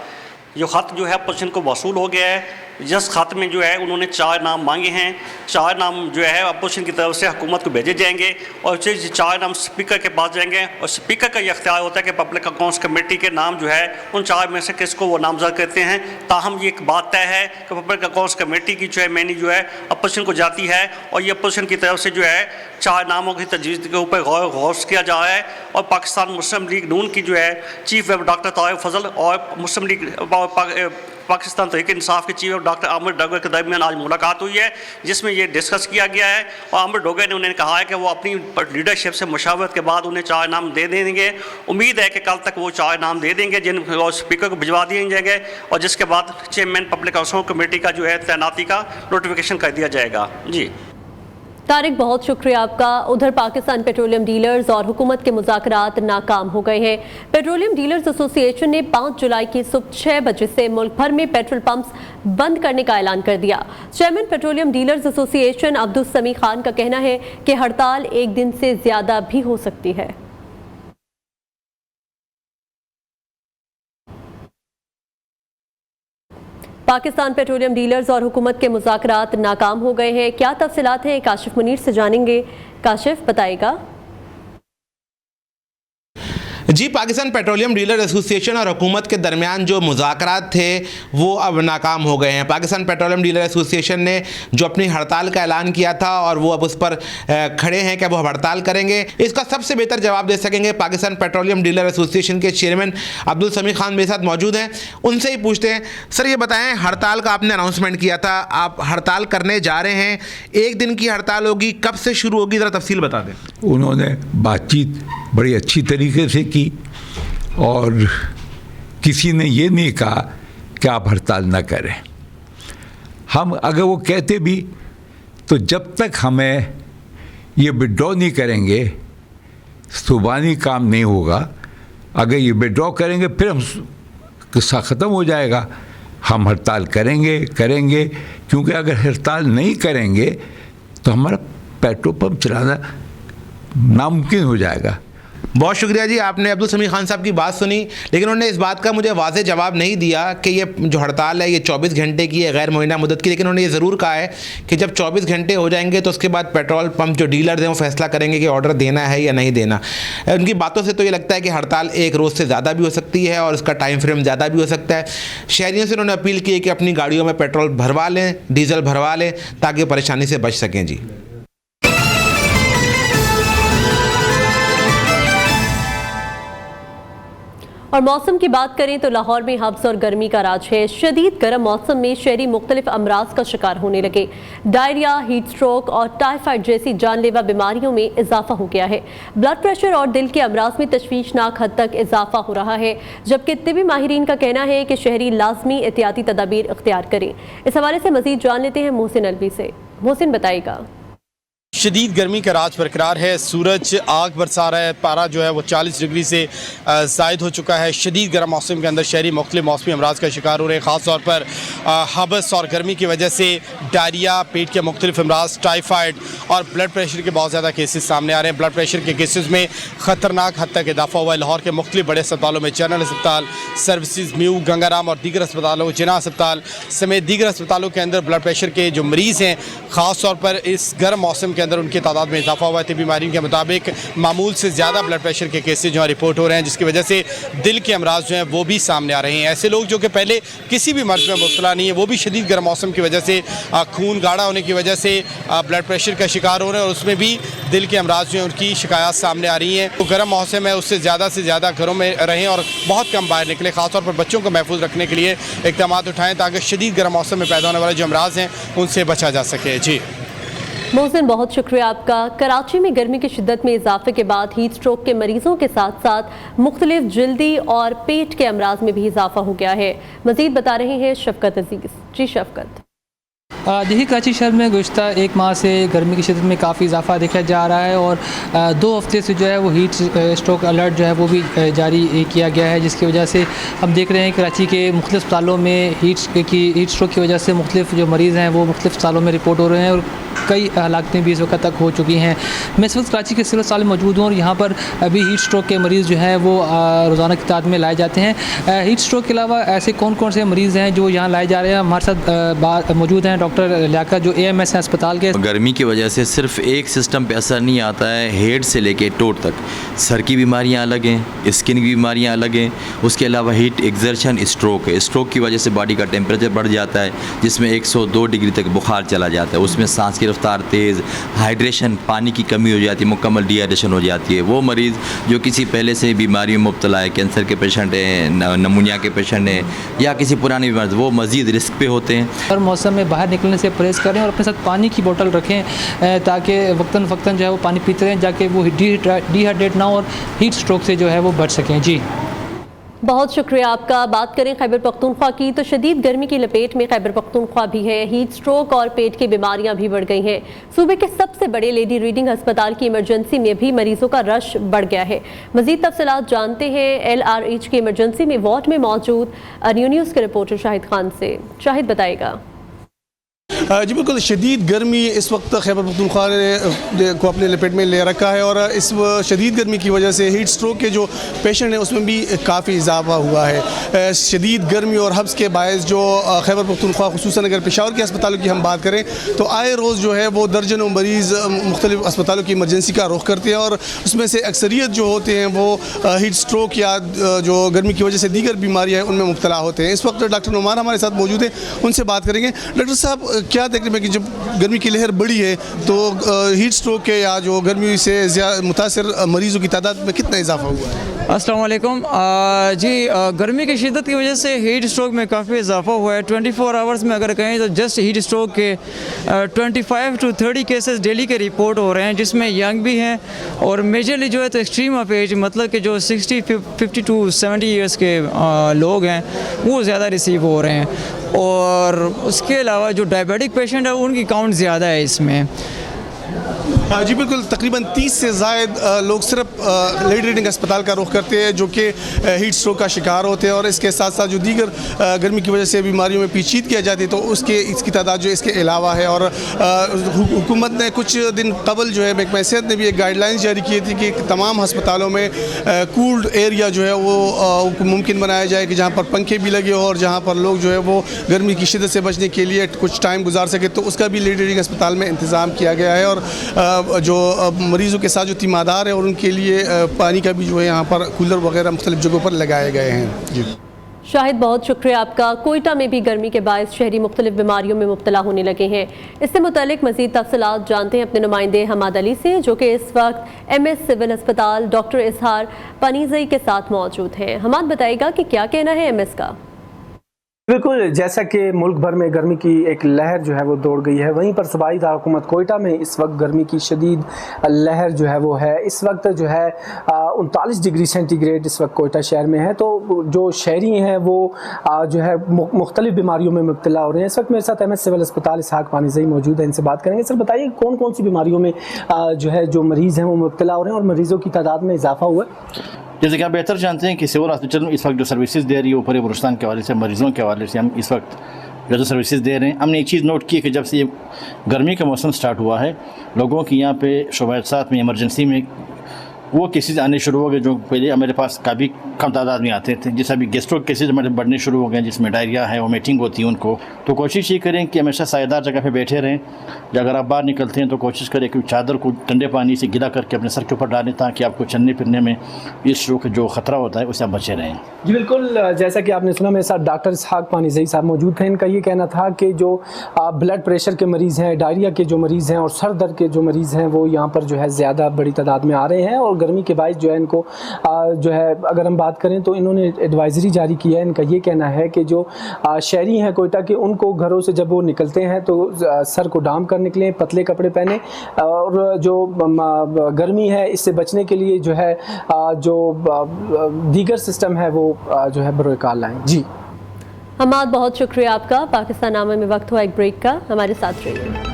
[SPEAKER 3] ये ख़त जो है अपोजिशन को वसूल हो गया है। जिस ख़त में जो है उन्होंने 4 नाम मांगे हैं, 4 नाम जो है अपोजिशन की तरफ से हुकूमत को भेजे जाएंगे और 4 नाम स्पीकर के पास जाएंगे और स्पीकर का ये अख्तियार होता है कि पब्लिक अकाउंट्स कमेटी के नाम जो है उन 4 में से किसको वो नामजद करते हैं। ताहम ये एक बात तय है कि पब्लिक अकाउंट्स कमेटी की चेयरमैनी जो है अपोजिशन को जाती है और ये अपोजिशन की तरफ से जो है 4 नामों की तजवीज़ के ऊपर गौर किया जा रहा है। और पाकिस्तान मुस्लिम लीग नून की जो है चीफ व्हिप डॉक्टर तारिक फजल और मुस्लिम लीग पाकिस्तान तहरीक इंसाफ के चीफ डॉक्टर आमिर डोगर के दरमियान आज मुलाकात हुई है, जिसमें ये डिस्कस किया गया है। और आमिर डोगर ने उन्हें कहा है कि वो अपनी लीडरशिप से मशावरत के बाद उन्हें 4 नाम दे देंगे। उम्मीद है कि कल तक वो 4 नाम दे देंगे, जिन स्पीकर को भिजवा दिए जाएंगे और जिसके बाद चेयरमैन पब्लिक अकाउंट्स कमेटी का जो है तैनाती का नोटिफिकेशन कर दिया जाएगा। जी
[SPEAKER 1] तारिक, बहुत शुक्रिया आपका। उधर पाकिस्तान पेट्रोलियम डीलर्स और हुकूमत के मुज़ाकरात नाकाम हो गए हैं। पेट्रोलियम डीलर्स एसोसिएशन ने 5 जुलाई की सुबह 6 बजे से मुल्क भर में पेट्रोल पंप्स बंद करने का ऐलान कर दिया। Chairman petroleum dealers association Abdul समी खान का कहना है कि हड़ताल 1 दिन से ज़्यादा भी हो सकती है। पाकिस्तान पेट्रोलियम डीलर्स और हुकूमत के मुज़ाकरात नाकाम हो गए हैं। क्या तफसीलात हैं, काशिफ मुनीर से जानेंगे। काशिफ, बताएगा।
[SPEAKER 22] जी, पाकिस्तान पेट्रोलियम डीलर एसोसिएशन और हुकूमत के दरमियान जो मुज़ाकरात थे वो अब नाकाम हो गए हैं। पाकिस्तान पेट्रोलियम डीलर एसोसिएशन ने जो अपनी हड़ताल का ऐलान किया था और वो अब उस पर खड़े हैं कि वो हड़ताल करेंगे। इसका सबसे बेहतर जवाब दे सकेंगे पाकिस्तान पेट्रोलियम डीलर एसोसिएशन के चेयरमैन अब्दुल समी खान मेरे साथ मौजूद हैं। उनसे ही पूछते हैं, सर ये बताएँ, हड़ताल का आपने अनाउंसमेंट किया था, आप हड़ताल करने जा रहे हैं, 1 दिन की हड़ताल होगी, कब से शुरू होगी, ज़रा तफसील बता दें।
[SPEAKER 23] उन्होंने बातचीत बड़ी अच्छी तरीके से की और किसी ने ये नहीं कहा कि आप हड़ताल ना करें। हम अगर वो कहते भी तो जब तक हमें ये विड्रॉ नहीं करेंगे सुबानी काम नहीं होगा। अगर ये विड्रॉ करेंगे फिर हम किस्सा ख़त्म हो जाएगा। हम हड़ताल करेंगे क्योंकि अगर हड़ताल नहीं करेंगे तो हमारा पेट्रोल पंप चलाना नामुमकिन हो जाएगा।
[SPEAKER 22] बहुत शुक्रिया जी, आपने अब्दुल समीर खान साहब की बात सुनी, लेकिन उन्होंने इस बात का मुझे वाज़ेह जवाब नहीं दिया कि ये जो हड़ताल है ये 24 घंटे की है, गैर मुअय्यना मुद्दत की। लेकिन उन्होंने ये ज़रूर कहा है कि जब 24 घंटे हो जाएंगे तो उसके बाद पेट्रोल पंप जो डीलर्स हैं वो फैसला करेंगे कि ऑर्डर देना है या नहीं देना। उनकी बातों से तो ये लगता है कि हड़ताल एक रोज़ से ज़्यादा भी हो सकती है और उसका टाइम फ्रेम ज़्यादा भी हो सकता है। शहरियों से उन्होंने अपील की है कि अपनी गाड़ियों में पेट्रोल भरवा लें, डीजल भरवा लें, ताकि परेशानी से बच सकें जी।
[SPEAKER 1] और मौसम की बात करें तो लाहौर में हब्स और गर्मी का राज है। शदीद गर्म मौसम में शहरी मुख्तलिफ अमराज का शिकार होने लगे। डायरिया, हीट स्ट्रोक और टाइफाइड जैसी जानलेवा बीमारियों में इजाफा हो गया है। ब्लड प्रेशर और दिल के अमराज में तशवीशनाक हद तक इजाफा हो रहा है, जबकि तिब्बी माहिरीन का कहना है कि शहरी लाजमी एहतियाती तदाबीर इख्तियार करें। इस हवाले से मजीद जान लेते हैं मोहसिन अलवी से। मोहसिन बताएगा।
[SPEAKER 2] शदीद गर्मी का राज बरकरार है, सूरज आग बरसा रहा है, पारा जो है वो 40 डिग्री से ज़ायद हो चुका है। शदीद गर्म मौसम के अंदर शहरी मुख्तलिफ मौसमी अमराज का शिकार हो रहे हैं, ख़ास तौर पर हबस और गर्मी की वजह से डायरिया, पेट के मुख्तलिफ अमराज, टाइफाइड और ब्लड प्रेशर के बहुत ज़्यादा केसेस सामने आ रहे हैं। ब्लड प्रेशर के केसेस में ख़तरनाक हद तक इजाफा हुआ है। लाहौर के मुख्तलिफ बड़े अस्पतालों में जनरल अस्पताल, सर्विसेज, म्यू, गंगाराम और दीगर अस्पतालों, जिना अस्पताल समेत दीगर अस्पतालों के अंदर ब्लड प्रेशर के जो मरीज़ हैं, ख़ास तौर पर इस गर्म मौसम के अंदर उनकी तादाद में इजाफा हुआ है। तिब्बी माहिरीन के मुताबिक मामूल से ज़्यादा ब्लड प्रेशर के केसेस जो है रिपोर्ट हो रहे हैं, जिसकी वजह से दिल के अमराज जो हैं वो भी सामने आ रहे हैं। ऐसे लोग जो कि पहले किसी भी मर्ज में मुब्तला नहीं है, वो भी शदीद गर्म मौसम की वजह से, खून गाढ़ा होने की वजह से ब्लड प्रेशर का शिकार हो रहे हैं और उसमें भी दिल के अमराज जो हैं उनकी शिकायत सामने आ रही हैं। तो गर्म मौसम है, उससे ज़्यादा घरों में रहें और बहुत कम बाहर निकलें। खासतौर पर बच्चों को महफूज रखने के लिए इक़दाम उठाएँ ताकि शदीद गर्म मौसम में पैदा होने वाले जो अमराज हैं उनसे बचा जा सके। जी
[SPEAKER 1] मोहसिन, बहुत शुक्रिया आपका। कराची में गर्मी की शिद्दत में इजाफे के बाद हीट स्ट्रोक के मरीजों के साथ साथ मुख्तलिफ जल्दी और पेट के अमराज में भी इजाफा हो गया है। मजीद बता रहे हैं शफकत अजीज़। जी शफकत।
[SPEAKER 4] देखिए, कराची शहर में गुज़श्ता एक माह से गर्मी की शिद्दत में काफ़ी इजाफा देखा जा रहा है और 2 हफ्ते से जो है वो हीट स्ट्रोक अलर्ट जो है वो भी जारी किया गया है, जिसकी वजह से हम देख रहे हैं कराची के मुख्तलिफ अस्पतालों में हीट स्ट्रोक की वजह से मुख्तलिफ जो मरीज़ हैं वो मुख्तलिफ अस्पतालों में रिपोर्ट हो रहे हैं और कई हलाकतें भी इस वक्त तक हो चुकी हैं। मैं इस वक्त कराची के सिविल अस्पताल में मौजूद हूँ और यहाँ पर अभी हीट स्ट्रोक के मरीज़ जो हैं वो रोज़ाना की तादाद में लाए जाते हैं। हीट स्ट्रोक के अलावा ऐसे कौन कौन से मरीज़ हैं जो यहाँ लाए जा रहे हैं? हमारे साथ मौजूद हैं डॉक्टर लियाकत जो AMS है अस्पताल के।
[SPEAKER 6] गर्मी की वजह से सिर्फ एक सिस्टम पे असर नहीं आता है, हेड से लेके टोट तक सर की बीमारियाँ अलग हैं, स्किन की बीमारियाँ अलग हैं। उसके अलावा हीट एक्सर्शन स्ट्रोक है, स्ट्रोक की वजह से बॉडी का टेम्परेचर बढ़ जाता है, जिसमें 102 डिग्री तक बुखार चला जाता है। उसमें सांस की रफ्तार तेज़, हाइड्रेशन, पानी की कमी हो जाती है, मुकम्मल डिहाइड्रेशन हो जाती है। वो मरीज़ जो किसी पहले से बीमारी में मुब्तला है, कैंसर के पेशेंट हैं, नमूनिया के पेशेंट हैं या किसी पुरानी बीमारी, वो मज़ीद रिस्क पे होते हैं।
[SPEAKER 4] हर मौसम में बाहर निकलने से परहेज़ करें और अपने साथ पानी की बोतल रखें ताकि वक्तन फ़क्तन जो है वो पानी पीते रहें, जाके वो डिहाइड्रेट ना हो और हीट स्ट्रोक से जो है वो बच सकें। जी
[SPEAKER 1] बहुत शुक्रिया आपका। बात करें खैबर पख्तूनख्वा की तो शदीद गर्मी की लपेट में खैबर पख्तूनख्वा भी है। हीट स्ट्रोक और पेट की बीमारियां भी बढ़ गई हैं। सूबे के सबसे बड़े लेडी रीडिंग अस्पताल की इमरजेंसी में भी मरीजों का रश बढ़ गया है। मजीद तफसीलात जानते हैं LRH की इमरजेंसी में वार्ड में मौजूद न्यूज़ के रिपोर्टर शाहिद खान से। शाहिद बताएगा।
[SPEAKER 24] जी बिल्कुल, शदीद गर्मी इस वक्त खैबर पख्तूनख्वा को अपने लपेट में ले रखा है और इस शदीद गर्मी की वजह से हीट स्ट्रोक के जो पेशेंट हैं उसमें भी काफ़ी इजाफा हुआ है। शदीद गर्मी और हब्स के बायस जो खैबर पख्तूनख्वा खुसूसन अगर पेशावर के अस्पतालों की हम बात करें तो आए रोज़ जो है वो दर्जनों मरीज़ मुख्तलिफ अस्पतालों की इमरजेंसी का रुख करते हैं और उसमें से अक्सरियत जो होते हैं वो हीट स्ट्रोक या जो गर्मी की वजह से दीगर बीमारियाँ हैं उनमें मुब्तला होते हैं। इस वक्त डॉक्टर नुमान हमारे साथ मौजूद हैं, उनसे बात करेंगे। डॉक्टर साहब, क्या देखने में कि जब गर्मी की लहर बढ़ी है तो हीट स्ट्रोक के या जो गर्मी से मुतासर मरीज़ों की तादाद में कितना इजाफा हुआ है?
[SPEAKER 25] अस्सलाम वालेकुम। जी गर्मी की शिद्दत की वजह से हीट स्ट्रोक में काफ़ी इजाफा हुआ है। 24 आवर्स में अगर कहें तो जस्ट हीट स्ट्रोक के 25 to 30 केसेस डेली के रिपोर्ट हो रहे हैं, जिसमें यंग भी हैं और मेजरली जो है तो एक्सट्रीम ऑफ एज, मतलब कि जो 60, 50 to 70 ईयर्स के लोग हैं वो ज़्यादा रिसीव हो रहे हैं। और उसके अलावा जो डायबिटिक पेशेंट है उनकी काउंट ज़्यादा है इसमें।
[SPEAKER 24] जी बिल्कुल, तकरीबन 30 से ज़ायद लोग सिर्फ लेडी रीडिंग अस्पताल का रुख करते हैं जो कि हीट स्ट्रोक का शिकार होते हैं, और इसके साथ साथ जो दीगर गर्मी की वजह से बीमारियों में पेचीद किया जाती है तो इसकी तादाद जो इसके अलावा है। और हुकूमत ने कुछ दिन कबल जो है महकमा सेहत ने भी एक गाइडलाइंस जारी की थी कि तमाम हस्पतालों में कूल्ड एरिया जो है वो मुमकिन बनाया जाए कि जहाँ पर पंखे भी लगे हो और जहाँ पर लोग जो है वो गर्मी की शिद्दत से बचने के लिए कुछ टाइम गुजार सके, तो उसका भी लेडी रीडिंग अस्पताल में इंतज़ाम किया गया है। और जो मरीज़ों के साथ जो तीमारदार है और उनके लिए पानी का भी जो है यहाँ पर कूलर वगैरह मुख्तलिफ जगहों पर लगाए गए हैं। जी
[SPEAKER 1] शाहिद, बहुत शुक्रिया आपका। कोयटा में भी गर्मी के बायस शहरी मुख्तलिफ बीमारियों में मुब्तला होने लगे हैं। इससे मुतालिक मज़ीद तफसीलात जानते हैं अपने नुमाइंदे हमाद अली से, जो कि इस वक्त MS सिविल अस्पताल डॉक्टर इजहार पनीज़ई के साथ मौजूद हैं। हमाद बताएगा कि क्या कहना है MS का।
[SPEAKER 5] बिल्कुल, जैसा कि मुल्क भर में गर्मी की एक लहर जो है वो दौड़ गई है, वहीं पर सूबाई दारकूमत कोयटा में इस वक्त गर्मी की शदीद लहर जो है वो है। इस वक्त जो है 39 डिग्री सेंटीग्रेड इस वक्त कोयटा शहर में है। तो जो शहरी हैं वो जो है मुख्तलिफ बीमारियों में मुब्तला हो रहे हैं। इस वक्त मेरे साथ MS सिविल अस्पताल इसहाक पानीज़ई मौजूद है, इनसे बात करेंगे। सर बताइए, कौन कौन सी बीमारियों में जो है जो मरीज़ हैं वो मुब्तला हो रहे हैं और मरीज़ों की तादाद में इजाफा हुआ है?
[SPEAKER 7] जैसे कि आप बेहतर जानते हैं कि सिविल हॉस्पिटल में इस वक्त जो सर्विसेज दे रही है ऊपरी बलूचिस्तान के हवाले से, मरीज़ों के हवाले से हम इस वक्त जो सर्विसेज दे रहे हैं, हमने एक चीज़ नोट की है कि जब से ये गर्मी का मौसम स्टार्ट हुआ है, लोगों की यहाँ पे शुबहत में इमरजेंसी में वो केसेस आने शुरू हो गए जो पहले हमारे पास काफ़ी कम तादाद में आते थे। जैसे अभी गेस्ट्रो केसेस हमारे बढ़ने शुरू हो गए जिसमें डायरिया है, वोमिटिंग होती है उनको। तो कोशिश ये करें कि हमेशा सायेदार जगह पे बैठे रहें। अगर आप बाहर निकलते हैं तो कोशिश करें कि चादर को ठंडे पानी से गिला करके अपने सर के ऊपर डालें ताकि आपको चलने फिरने में इस स्ट्रोक जो ख़तरा होता है उससे आप बचे रहें।
[SPEAKER 5] जी बिल्कुल, जैसा कि आपने सुना, मेरे साथ डॉक्टर इसहाक पानीज़ई साहब मौजूद थे। इनका ये कहना था कि जो ब्लड प्रेशर के मरीज़ हैं, डायरिया के जो मरीज़ हैं और सर दर्द के जो मरीज़ हैं वो यहाँ पर जो है ज़्यादा बड़ी तादाद में आ रहे हैं। और गर्मी के बायस जो है इनको जो है अगर हम बात करें तो इन्होंने एडवाइजरी जारी किया है। इनका ये कहना है कि जो शहरी हैं कोयटा के, उनको घरों से जब वो निकलते हैं तो सर को ढांप कर निकलें, पतले कपड़े पहने, और जो गर्मी है इससे बचने के लिए जो है जो दीगर सिस्टम है वो जो है बरोकार लाएं। जी
[SPEAKER 1] हमाद, बहुत शुक्रिया आपका। पाकिस्तान नामा में वक्त हुआ एक ब्रेक का, हमारे साथ रहिए।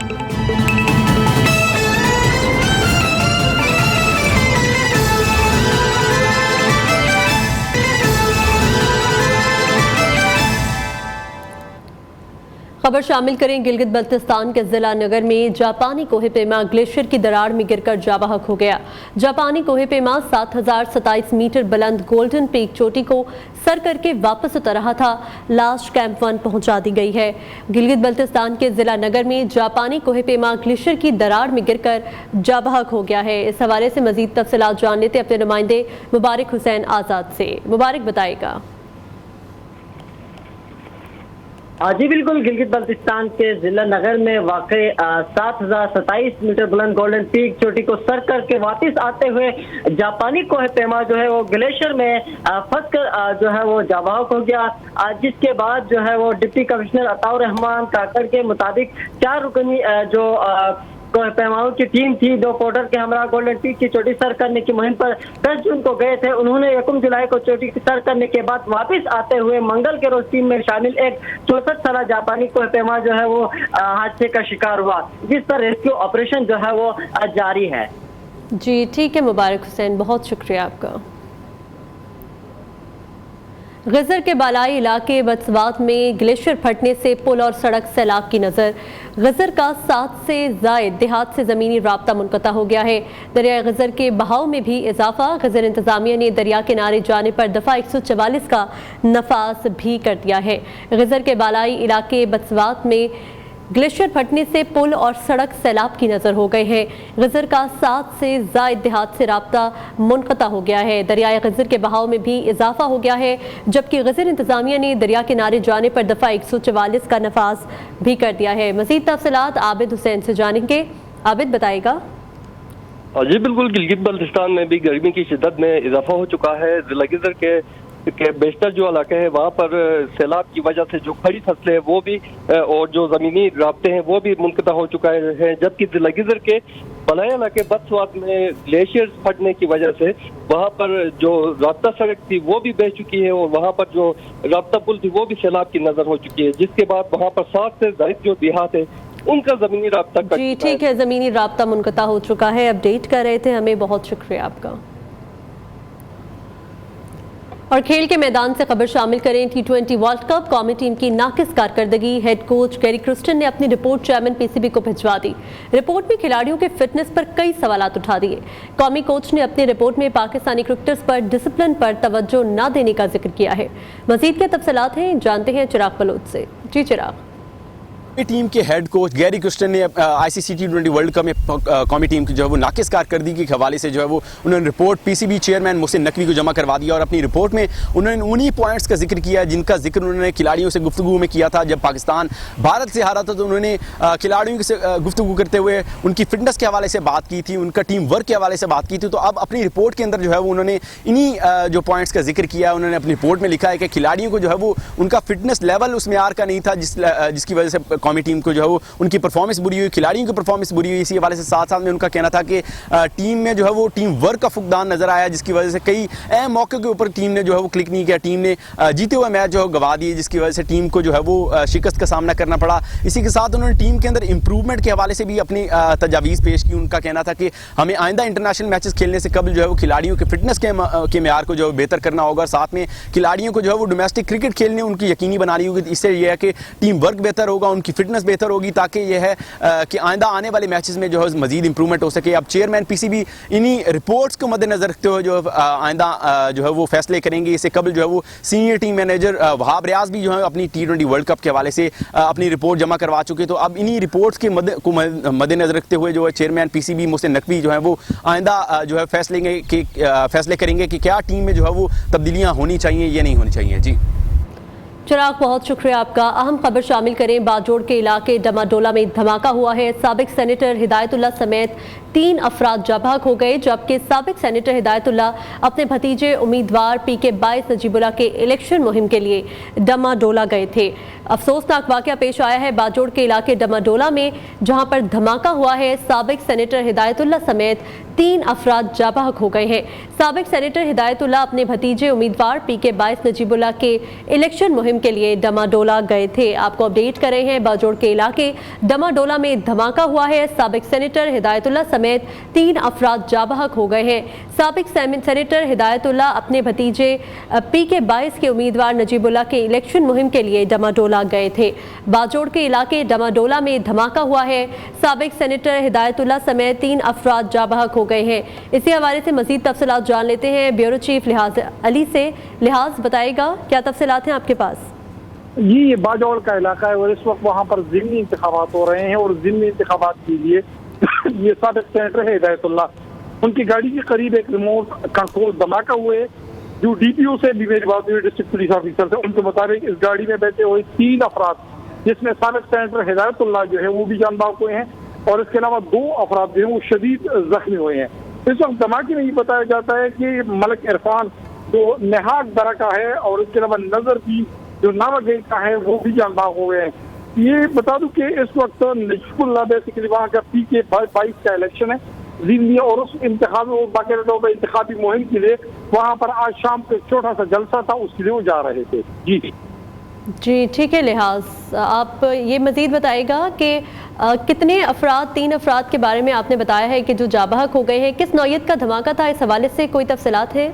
[SPEAKER 1] खबर शामिल करें गिलगित बल्तिस्तान के जिला नगर में जापानी कोहे पैमा ग्लेशियर की दरार में गिरकर जाबहक हो गया। जापानी कोहे पैमा 7027 मीटर बुलंद गोल्डन पीक चोटी को सर करके वापस उतर रहा था। लाश कैंप 1 पहुंचा दी गई है। गिलगित बल्तिस्तान के जिला नगर में जापानी कोहे पैमा ग्लेशियर की दरार में गिरकर जाबहक हो गया है। इस हवाले से मजीद तफसीलात जान लेते अपने नुमाइंदे मुबारक हुसैन आज़ाद से। मुबारक बताएगा।
[SPEAKER 8] जी बिल्कुल, गिलगित बल्तिस्तान के जिला नगर में वाक़ 7027 मीटर बुलंद गोल्डन पीक चोटी को सर करके वापस आते हुए जापानी कोहे पैमा जो है वो ग्लेशियर में फंस कर जो है वो जाबहक हो गया। जिसके बाद जो है वो डिप्टी कमिश्नर अताउर रहमान काकड़ के मुताबिक 4 रुकनी जो कोहे पैमाओं की टीम थी, 2 पोर्टर के हमरा गोल्डन पीक की चोटी सर करने की मुहिम पर 10 जून को गए थे। उन्होंने 1 जुलाई को चोटी सर करने के बाद वापस आते हुए मंगल के रोज टीम में शामिल एक 64 साल जापानी कोहे पैमा जो है वो हादसे का शिकार हुआ, जिस पर रेस्क्यू ऑपरेशन जो है वो जारी है।
[SPEAKER 1] जी ठीक है मुबारक हुसैन, बहुत शुक्रिया आपका। गजर के बालाई इलाके बदसवात में ग्लेशियर फटने से पुल और सड़क सैलाब की नज़र। गजर का 7 से ज़ायद देहात से ज़मीनी राब्ता मुनक़ता हो गया है। दरिया गजर के बहाव में भी इजाफा। गजर इंतज़ामिया ने दरिया किनारे जाने पर दफ़ा 144 का नफाज भी कर दिया है। गजर के बालाई इलाके बदसवात में ग्लेशियर फटने से पुल और सड़क सैलाब की नज़र हो गए हैं। गजर का 7 से ज़ायद देहात से राब्ता मुनक़ता हो गया है। दरियाए गजर के बहाव में भी इजाफा हो गया है, जबकि गजर इंतज़ामिया ने दरिया किनारे जाने पर दफ़ा 144 का नफाज भी कर दिया है। मज़ीद तफसीलात आबिद हुसैन से जानेंगे। आबिद बताएगा।
[SPEAKER 9] जी बिल्कुल, गिलगित बल्तिस्तान में भी गर्मी की शिद्दत में इजाफा हो चुका है। जिला गजर के बेशतर जो इलाके हैं वहाँ पर सैलाब की वजह से जो खड़ी फसलें हैं वो भी और जो ज़मीनी राब्ते हैं वो भी मुनक़ता हो चुका है, जबकि जिला गजर के बलाया इलाके बदसवात में ग्लेशियर फटने की वजह से वहाँ पर जो राब्ता सड़क थी वो भी बह चुकी है और वहाँ पर जो राब्ता पुल थी वो भी सैलाब की नज़र हो चुकी है, जिसके बाद वहाँ पर 7 से ज़ायद जो देहात है उनका ज़मीनी राब्ता कट
[SPEAKER 1] जी
[SPEAKER 9] चुका है।
[SPEAKER 1] ठीक है, ज़मीनी राब्ता मुनक़ता हो चुका है। अपडेट कर रहे थे हमें, बहुत शुक्रिया आपका। और खेल के मैदान से खबर शामिल करें। T20 वर्ल्ड कप कौमी टीम की नाकिस कारकर्दगी, हेड कोच गैरी क्रिस्टन ने अपनी रिपोर्ट चेयरमैन पीसीबी को भिजवा दी। रिपोर्ट में खिलाड़ियों के फिटनेस पर कई सवालात उठा दिए। कौमी कोच ने अपनी रिपोर्ट में पाकिस्तानी क्रिकेटर्स पर डिसिप्लिन पर तवज्जो न देने का जिक्र किया है। मजीद क्या तफसीलात हैं, जानते हैं चिराग बलोच से। जी चिराग।
[SPEAKER 10] टीम के हेड कोच गैरी क्रिस्टन ने आईसीसी T20 वर्ल्ड कप में कौमी टीम की जो है वो नाकिस कारकर्दगी के हवाले से जो है वो उन्होंने report PCB chairman Mohsin Naqvi को जमा करवा दिया और अपनी रिपोर्ट में उन्होंने उन्हीं पॉइंट्स का जिक्र किया जिनका जिक्र उन्होंने खिलाड़ियों से गुफ्तगू में किया था। जब पाकिस्तान भारत से हारा था तो उन्होंने खिलाड़ियों से गुफ्तगू करते हुए उनकी फिटनेस के हवाले से बात की थी, उनका टीम वर्क के हवाले से बात की थी। तो अब अपनी रिपोर्ट के अंदर जो है वो उन्होंने इन्हीं जो पॉइंट्स का जिक्र किया। उन्होंने अपनी रिपोर्ट में लिखा है कि खिलाड़ियों को जो है वो उनका फिटनेस लेवल उस मेयार का नहीं था जिसकी वजह से कौमी टीम को जो है वो उनकी परफॉर्मेंस बुरी हुई, खिलाड़ियों की परफॉर्मेंस बुरी हुई। इसी हवाले से साथ साथ में उनका कहना था कि टीम में जो है वो टीम वर्क का फुकदान नजर आया, जिसकी वजह से कई अहम मौके के ऊपर टीम ने जो है वो क्लिक नहीं किया। टीम ने जीते हुए मैच जो है गवा दिए, जिसकी वजह से टीम को जो है वो शिकस्त का सामना करना पड़ा। इसी के साथ उन्होंने टीम के अंदर इंप्रूवमेंट के हवाले से भी अपनी तजावीज़ पेश की। उनका कहना था कि हमें आइंदा इंटरनेशनल मैचेस खेलने से कबल जो है वो खिलाड़ियों के फिटनेस के मेयार को जो है बेहतर करना होगा। साथ में खिलाड़ियों को जो है वो डोमेस्टिक क्रिकेट खेलने उनकी यकीनी बनानी होगी। इससे यह है कि टीम वर्क बेहतर होगा, उनकी फिटनेस बेहतर होगी, ताकि यह है कि आइंदा आने वाले मैचेस में जो है मजीद इंप्रूवमेंट हो सके। अब चेयरमैन पीसीबी इन्हीं रिपोर्ट्स को मद्देनजर रखते हुए जो आइंदा जो है वो फैसले करेंगे। इससे कबल जो है वो senior team manager Wahab Riaz भी जो है अपनी T20 वर्ल्ड कप के हवाले से अपनी रिपोर्ट जमा करवा चुके। तो अब इन्हीं रिपोर्ट्स के मद्देनजर रखते हुए जो है चेयरमैन पीसीबी मोहसिन नकवी जो है वो आइंदा जो है फैसले करेंगे कि क्या टीम में जो है वो तब्दीलियाँ होनी चाहिए या नहीं होनी चाहिए। जी
[SPEAKER 1] चिराग, बहुत शुक्रिया आपका। अहम खबर शामिल करें। बाजोड़ के इलाके डमाडोला में धमाका हुआ है। साबिक सेनेटर हिदायतुल्लाह समेत 3 अफराद जाबाक हो गए, जबकि साबिक सेनेटर हिदायतुल्लाह अपने भतीजे उम्मीदवार PK बाइस नजीबुल्लाह के इलेक्शन मुहिम के लिए डमाडोला गए थे। अफसोसनाक वाकया पेश आया है बाजोड़ के इलाके डमाडोला में, जहां पर धमाका हुआ है। साबिक सेनेटर हिदायतुल्लाह समेत 3 अफराद जाबाक हो गए हैं। साबिक सेनेटर हिदायतुल्लाह अपने भतीजे उम्मीदवार PK बाइस नजीबुल्लाह के इलेक्शन मुहिम के लिए डमाडोला गए थे। आपको अपडेट कर रहे हैं, बाजोड़ के इलाके डमाडोला में धमाका हुआ है। साबिक सेनेटर हिदायतुल्लाह समेत 3 अफराद जाबाक हो गए हैं। साबिक सेनेटर हिदायतुल्लाह अपने भतीजे PK बाइस के उम्मीदवार नजीबुल्लाह के इलेक्शन मुहिम के लिए डमाडोला गए थे। बाजोड़ के इलाके डमाडोला में धमाका हुआ है। साबिक सेनेटर हिदायतुल्लाह समेत 3 अफराद जाबाक हो गए हैं। इसी हवाले से मजीद तफसीलात जान लेते हैं ब्यूरो चीफ लिहाज अली से। लिहाज बताएगा, क्या तफसीलात हैं आपके पास?
[SPEAKER 11] जी, ये बाजौड़ का इलाका है और इस वक्त वहाँ पर ज़िमनी इंतखाबात हो रहे हैं और ज़िमनी इंतखाबात के लिए ये साबिक सेनेटर है हिदायतुल्लाह, उनकी गाड़ी के करीब एक रिमोट कंट्रोल धमाका हुए। जो DPO से भी मेरी बात हुई, डिस्ट्रिक्ट पुलिस ऑफिसर से, उनके मुताबिक इस गाड़ी में बैठे हुए 3 अफराद, जिसमें साबिक सेनेटर हिदायतुल्लाह जो है वो भी जान बाक हुए हैं और इसके अलावा 2 अफराद जो है वो शदीद जख्मी हुए हैं। इस वक्त धमाके में ये बताया जाता है कि मलिक इरफान जो नेहाक दरा का है और इसके अलावा नजर की जो नावागेट का है वो भी जान बाग हो गए हैं। ये बता दूं कि इस वक्त नजीबुल्लाह बेसिकली वहाँ का PK बाइस का इलेक्शन है ज़िमनी, और उस बाकायदा तौर पर इंतखाबी मुहिम के लिए वहाँ पर आज शाम को एक छोटा सा जलसा था, उसके लिए वो जा रहे थे। जी
[SPEAKER 1] ठीक है लिहाज, आप ये मजीद बताएगा कि कितने अफराद, 3 अफराद के बारे में आपने बताया है कि जो जाबाक हो गए हैं, किस नौयत का धमाका था, इस हवाले से कोई तफसीलात है?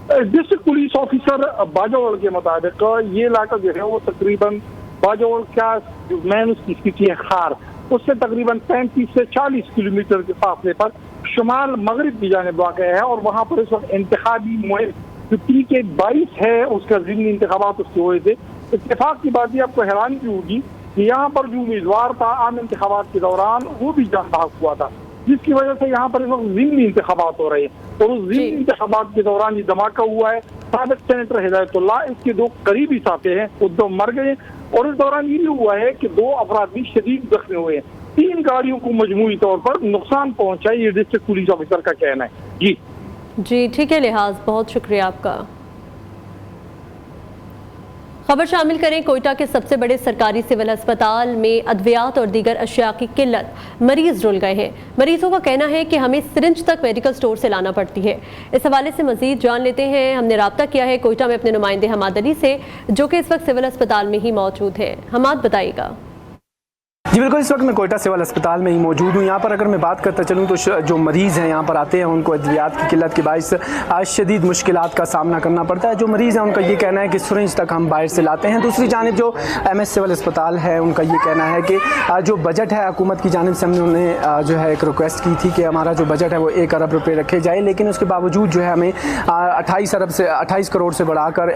[SPEAKER 11] डिस्ट्रिक्ट पुलिस ऑफिसर बाजौड़ के मुताबिक ये इलाका जो है वो तकरीबन बाजौड़ का जो मेन उसकी सिटी है खार, उससे तकरीबन 35 से 40 किलोमीटर के फासले पर शुमाल मगरिब की जानिब वाक़ है और वहाँ पर इस वक्त इंतखाबी मुहिम जो PK बाइस है उसका ज़िमनी इंतखाबात उसके हुए थे। इत्तेफाक की बात ये आपको हैरानी की होगी कि यहाँ पर जो उम्मीदवार था आम इंतखाबात के दौरान वो भी जान बहक हुआ था, जिसकी वजह से यहाँ पर इस वक्त ज़िमनी इंतखाबात हो रहे हैं और उस ज़िमनी इंतखाबात के दौरान ये धमाका हुआ है। साबिक सेनेटर हिदायतुल्लाह, इसके 2 करीबी साथी हैं, वो 2 मर गए और इस दौरान ये भी हुआ है कि 2 अफराद भी शदीद जख्मी हुए हैं। 3 गाड़ियों को मजमूई तौर पर नुकसान पहुंचा है, ये डिस्ट्रिक्ट पुलिस ऑफिसर का कहना है।
[SPEAKER 1] जी ठीक है लिहाज, बहुत शुक्रिया आपका। खबर शामिल करें, कोयटा के सबसे बड़े सरकारी सिविल अस्पताल में अद्वियात और दीगर अशिया की किल्लत, मरीज रुल गए हैं। मरीजों का कहना है कि हमें सिरिंज तक मेडिकल स्टोर से लाना पड़ती है। इस हवाले से मजीद जान लेते हैं। हमने रब्ता किया है कोयटा में अपने नुमाइंदे हमाद अली से, जो कि इस वक्त सिविल अस्पताल में ही मौजूद है। हमाद बताइएगा।
[SPEAKER 5] जी बिल्कुल, इस वक्त मैं कोयटा सिविल अस्पताल में ही मौजूद हूँ। यहाँ पर अगर मैं बात करता चलूँ तो जो मरीज़ हैं यहाँ पर आते हैं उनको अद्वियात की किल्लत के बाइस शदीद मुश्किलात का सामना करना पड़ता है। जो मरीज़ हैं उनका ये कहना है कि सिरिंज तक हम बाहर से लाते हैं। दूसरी जानिब जो MS सिविल अस्पताल है उनका ये कहना है कि जो बजट है हुकूमत की जानिब से हमने उन्हें जो है एक रिक्वेस्ट की थी कि हमारा जो बजट है वो 1 अरब रुपये रखे जाए, लेकिन उसके बावजूद जो है हमें 28 करोड़ से बढ़ाकर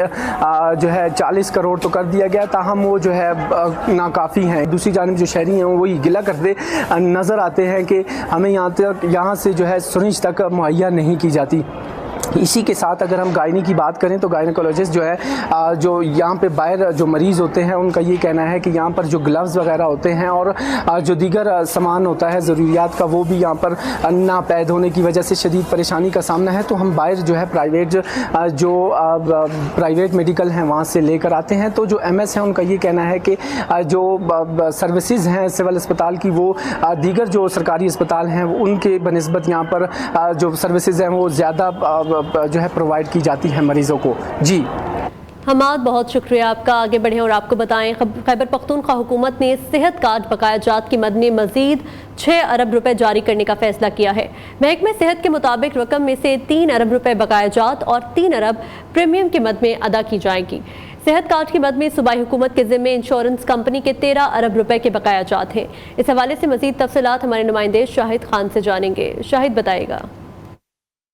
[SPEAKER 5] जो है 40 करोड़ तो कर दिया गया, ताहम वो जो है नाकाफ़ी हैं। दूसरी जानिब जो शहरी हैं वही गिला करते नज़र आते हैं कि हमें यहाँ से जो है सिरिंज तक मुहैया नहीं की जाती। इसी के साथ अगर हम गायनी की बात करें तो गायनोकोलॉजिस्ट जो है जो यहाँ पे बाहर जो मरीज़ होते हैं उनका ये कहना है कि यहाँ पर जो ग्लव्स वगैरह होते हैं और जो दीगर सामान होता है ज़रूरियात का वो भी यहाँ पर नापैद होने की वजह से शदीद परेशानी का सामना है। तो हम बाहर जो है प्राइवेट मेडिकल हैं वहाँ से लेकर आते हैं। तो जो MS है उनका ये कहना है कि जो सर्विसेज हैं सिविल अस्पताल की वो दीगर जो सरकारी अस्पताल हैं उनके बनिस्बत यहाँ पर जो सर्विसेज हैं वो ज़्यादा जो है प्रोवाइड की जाती है मरीज़ों को। जी
[SPEAKER 1] हमाद, बहुत शुक्रिया आपका। आगे बढ़ें और आपको बताएं, खैबर पख्तूनख्वा हुकूमत ने सेहत कार्ड बकाया जात की मद में मजीद 6 अरब रुपए जारी करने का फैसला किया है। महकमे सेहत के मुताबिक रकम में से 3 अरब रुपए बकाया जात और 3 अरब प्रीमियम की मद में अदा की जाएगी। सेहत कार्ड की मद में सूबाई हुकूमत के ज़िम्मे इंश्योरेंस कंपनी के 13 अरब रुपए के बकाया जात हैं। इस हवाले से मजीद तफसीलात हमारे नुमाइंदे शाहिद खान से जानेंगे। शाहिद बताएगा।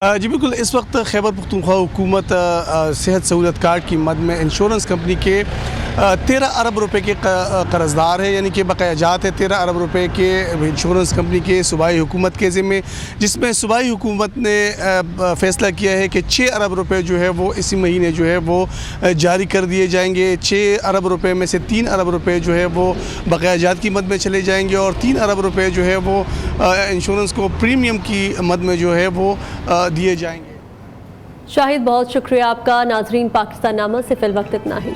[SPEAKER 24] जी बिल्कुल, इस वक्त खैबर पख्तूनख्वा हुकूमत सेहत सहूलत कार्ड की मद में इंश्योरेंस कंपनी के 13 अरब रुपए के कर्जदार है, यानी कि बकाया जात है 13 अरब रुपए के इंश्योरेंस कंपनी के सूबाई हुकूमत के ज़िम्मे, जिसमें सूबाई हुकूमत ने फ़ैसला किया है कि 6 अरब रुपए जो है वो इसी महीने जो है वो जारी कर दिए जाएंगे। 6 अरब रुपए में से 3 अरब रुपए जो है वो बकाया जात की मद में चले जाएंगे और 3 अरब रुपए जो है वो इंश्योरेंस को प्रीमियम की मद में जो है वो दिए जाएंगे।
[SPEAKER 1] शाहिद, बहुत शुक्रिया आपका। नाजरीन, पाकिस्तान नामा से फिल वक्त इतना ही।